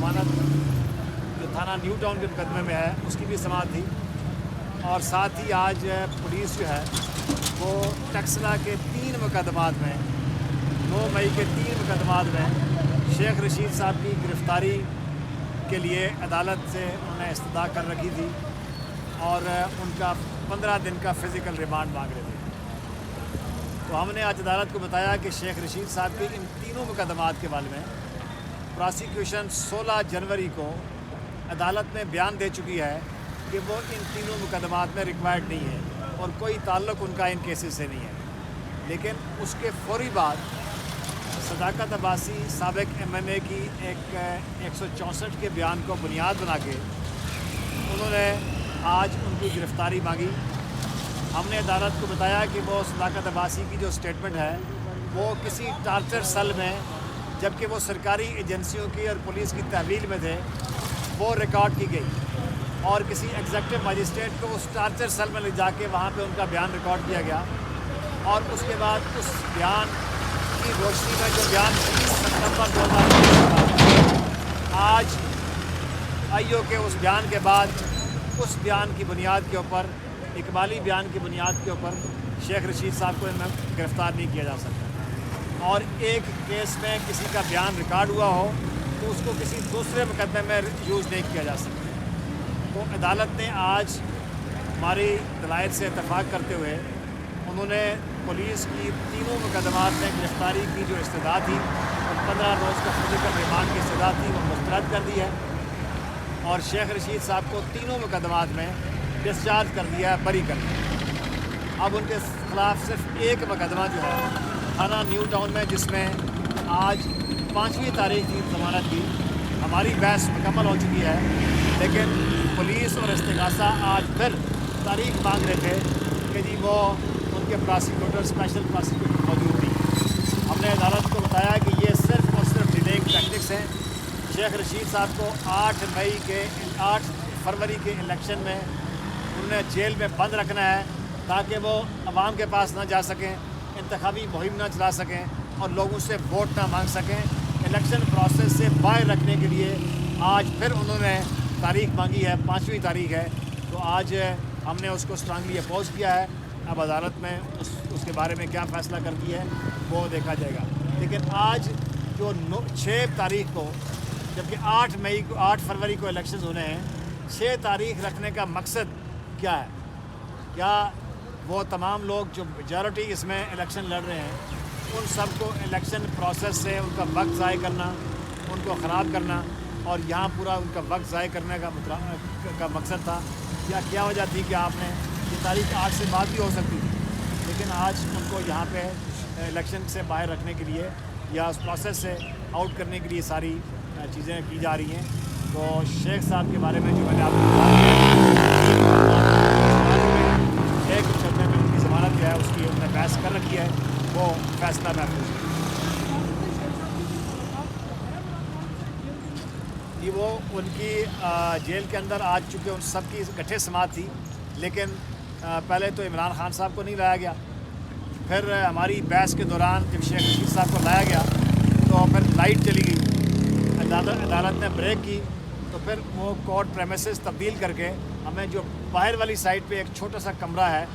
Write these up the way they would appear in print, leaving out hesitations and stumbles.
ज़मानत जो थाना न्यू टाउन के मुकदमे में है उसकी भी समाअत थी। और साथ ही आज पुलिस जो है वो टक्सला के 3 मुकदमात में 9 मई के 3 मुकदमात में शेख रशीद साहब की गिरफ़्तारी के लिए अदालत से उन्होंने इस्तदा कर रखी थी और उनका 15 दिन का फ़िज़िकल रिमांड मांग रहे थे। तो हमने आज अदालत को बताया कि शेख रशीद साहब के इन तीनों मुकदमात के बारे में प्रॉसिक्यूशन 16 जनवरी को अदालत में बयान दे चुकी है कि वो इन तीनों मुकदमात में रिक्वायर्ड नहीं है और कोई ताल्लुक़ उनका इन केसेस से नहीं है। लेकिन उसके फौरी बाद सदाकत अब्बासी साबिक MMA की एक 164 के बयान को बुनियाद बना के उन्होंने आज उनकी गिरफ़्तारी मांगी। हमने अदालत को बताया कि वो सदाकत अब्बासी की जो स्टेटमेंट है वो किसी टार्चर सेल में, जबकि वो सरकारी एजेंसियों की और पुलिस की तहवील में थे, वो रिकॉर्ड की गई और किसी एग्जीक्यूटिव मजिस्ट्रेट को उस टार्चर सेल में ले जाके वहाँ पे उनका बयान रिकॉर्ड किया गया। और उसके बाद उस बयान की रोशनी में जो बयान 30 सितंबर 2023 आज IO के उस बयान के बाद उस बयान की बुनियाद के ऊपर, इकबाली बयान की बुनियाद के ऊपर शेख रशीद साहब को गिरफ़्तार नहीं किया जा सकता। और एक केस में किसी का बयान रिकॉर्ड हुआ हो तो उसको किसी दूसरे मुकदमे में यूज़ नहीं किया जा सकता। तो अदालत ने आज हमारी दलाइल से इत्तफाक करते हुए उन्होंने पुलिस की तीनों मुकदमात में गिरफ़्तारी की जो इस्तदा थी और 15 रोज़ का फिज़िकल रिमांड की इस्तदा थी वो मुस्तरद कर दी है और शेख रशीद साहब को तीनों मुकदमात में डिस्चार्ज कर दिया है, बरी कर दिया। अब उनके ख़िलाफ़ सिर्फ एक मुकदमा जो है थाना न्यू टाउन में, जिसमें आज 5वीं तारीख की ज़मानत की हमारी बहस मुकम्मल हो चुकी है, लेकिन पुलिस और इस्तिगासा आज फिर तारीख मांग रहे थे कि जी वो उनके प्रोसिक्यूटर, स्पेशल प्रोसिक्यूटर मौजूद नहीं। हमने अदालत को बताया कि ये सिर्फ और सिर्फ डिलेइंग टैक्टिक्स हैं। शेख रशीद साहब को 8 फरवरी के इलेक्शन में उन्हें जेल में बंद रखना है ताकि वो अवाम के पास ना जा सकें, इंतखाबी मुहिम ना चला सकें और लोगों से वोट ना मांग सकें। इलेक्शन प्रोसेस से बाहर रखने के लिए आज फिर उन्होंने तारीख मांगी है, 5वीं तारीख है। तो आज हमने उसको स्ट्रांगली अपोज किया है। अब अदालत में उसके बारे में क्या फ़ैसला करती है वो देखा जाएगा। लेकिन आज जो 6 तारीख को, जबकि 8 फरवरी को इलेक्शन होने हैं, 6 तारीख रखने का मकसद क्या है? क्या वो तमाम लोग जो मेजॉरिटी इसमें इलेक्शन लड़ रहे हैं उन सब को इलेक्शन प्रोसेस से उनका वक्त ज़ाय करना, उनको ख़राब करना और यहाँ पूरा उनका वक्त ज़ाय करने का मकसद था? या क्या वजह थी कि आपने ये तारीख 8 से बाद भी हो सकती थी, लेकिन आज उनको यहाँ पे इलेक्शन से बाहर रखने के लिए या उस प्रोसेस से आउट करने के लिए सारी चीज़ें की जा रही हैं। तो शेख साहब के बारे में जो मैंने आपको एक मुकदमे में उनकी ज़मानत जो है उसकी उन्होंने बहस कर रखी है, वो फैसला महफूज है। ये वो उनकी जेल के अंदर आज चूँकि उन सब की इकट्ठे समाअत थी, लेकिन पहले तो इमरान खान साहब को नहीं लाया गया। फिर हमारी बहस के दौरान जब शेख रशीद साहब को लाया गया तो फिर लाइट चली गई, अदालत ने ब्रेक की, तो फिर वो कोर्ट प्रेमिसेस तब्दील करके हमें जो बाहर वाली साइड पे एक छोटा सा कमरा है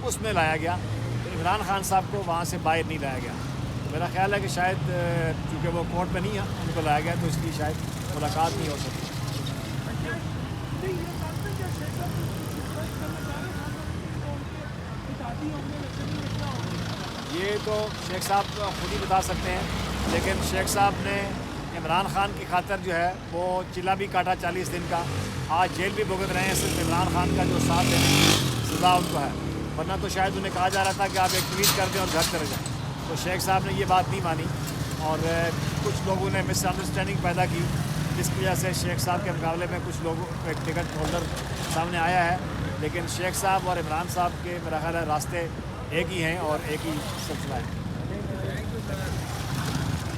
उसमें लाया गया। तो इमरान खान साहब को वहाँ से बाहर नहीं लाया गया। तो मेरा ख्याल है कि शायद चूँकि वो कोर्ट में नहीं है उनको लाया गया तो इसलिए शायद मुलाकात नहीं हो सकती। ये तो शेख साहब खुद ही बता सकते हैं, लेकिन शेख साहब ने इमरान खान की खातर जो है वो चिल्ला भी काटा 40 दिन का, आज जेल भी भुगत रहे हैं सिर्फ इमरान खान का जो साथ देने की सज़ा उनको है। वरना तो शायद उन्हें कहा जा रहा था कि आप एक ट्वीट कर दें और घर चले जाएँ। तो शेख साहब ने ये बात नहीं मानी और कुछ लोगों ने मिसअंडरस्टैंडिंग पैदा की, जिसकी वजह से शेख साहब के मुकाबले में कुछ लोगों को एक टिकट होल्डर सामने आया है। लेकिन शेख साहब और इमरान साहब के मेरा ख्याल है रास्ते एक ही हैं और एक ही सिलसिला है।